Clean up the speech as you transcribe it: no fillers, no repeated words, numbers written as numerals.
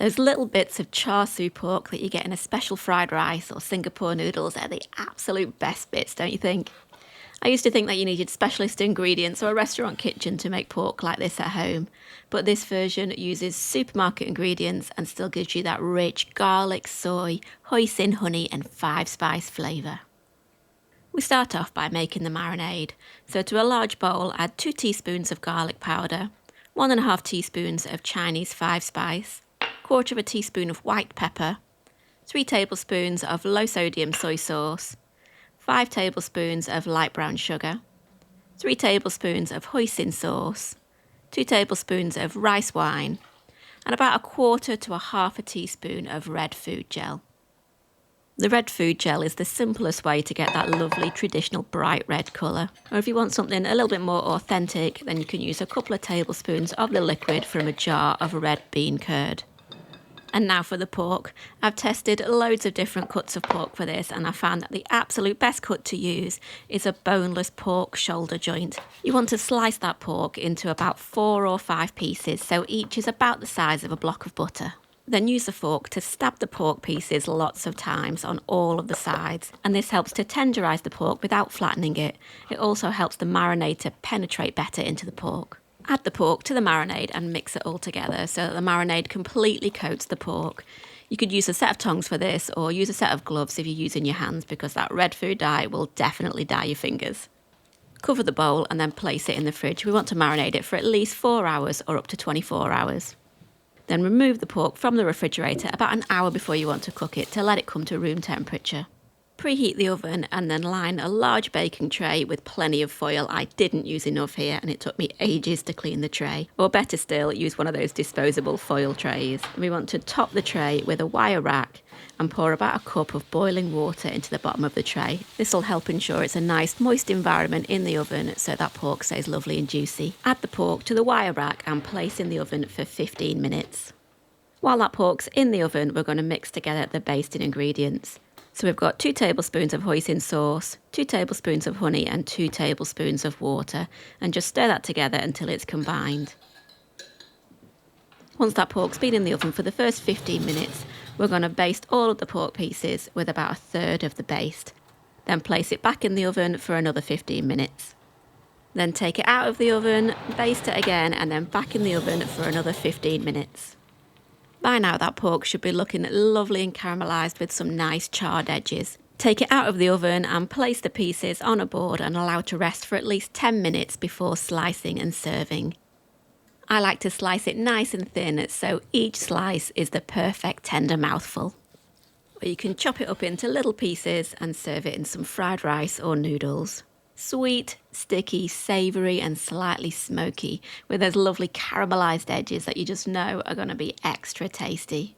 Those little bits of Char Siu pork that you get in a special fried rice or Singapore noodles are the absolute best bits, don't you think? I used to think that you needed specialist ingredients or a restaurant kitchen to make pork like this at home, but this version uses supermarket ingredients and still gives you that rich garlic, soy, hoisin, honey and 5-spice flavour. We start off by making the marinade. So to a large bowl, add 2 teaspoons of garlic powder, 1.5 teaspoons of Chinese 5-spice, 1/4 teaspoon of white pepper, 3 tablespoons of low sodium soy sauce, 5 tablespoons of light brown sugar, 3 tablespoons of hoisin sauce, 2 tablespoons of rice wine, and about 1/4 to 1/2 teaspoon of red food gel. The red food gel is the simplest way to get that lovely traditional bright red colour. Or if you want something a little bit more authentic, then you can use a couple of tablespoons of the liquid from a jar of red bean curd. And now for the pork. I've tested loads of different cuts of pork for this, and I found that the absolute best cut to use is a boneless pork shoulder joint. You want to slice that pork into about 4 or 5 pieces, so each is about the size of a block of butter. Then use a fork to stab the pork pieces lots of times on all of the sides, and this helps to tenderise the pork without flattening it. It also helps the marinade to penetrate better into the pork. Add the pork to the marinade and mix it all together so that the marinade completely coats the pork. You could use a set of tongs for this, or use a set of gloves if you're using your hands, because that red food dye will definitely dye your fingers. Cover the bowl and then place it in the fridge. We want to marinate it for at least 4 hours or up to 24 hours. Then remove the pork from the refrigerator about an hour before you want to cook it to let it come to room temperature. Preheat the oven and then line a large baking tray with plenty of foil. I didn't use enough here and it took me ages to clean the tray. Or better still, use one of those disposable foil trays. We want to top the tray with a wire rack and pour about 1 cup of boiling water into the bottom of the tray. This will help ensure it's a nice moist environment in the oven so that pork stays lovely and juicy. Add the pork to the wire rack and place in the oven for 15 minutes. While that pork's in the oven, we're going to mix together the basting ingredients. So we've got 2 tablespoons of hoisin sauce, 2 tablespoons of honey and 2 tablespoons of water, and just stir that together until it's combined. Once that pork's been in the oven for the first 15 minutes, we're going to baste all of the pork pieces with about 1/3 of the baste. Then place it back in the oven for another 15 minutes. Then take it out of the oven, baste it again, and then back in the oven for another 15 minutes. By now that pork should be looking lovely and caramelised with some nice charred edges. Take it out of the oven and place the pieces on a board and allow it to rest for at least 10 minutes before slicing and serving. I like to slice it nice and thin so each slice is the perfect tender mouthful. Or you can chop it up into little pieces and serve it in some fried rice or noodles. Sweet, sticky, savoury and slightly smoky with those lovely caramelised edges that you just know are going to be extra tasty.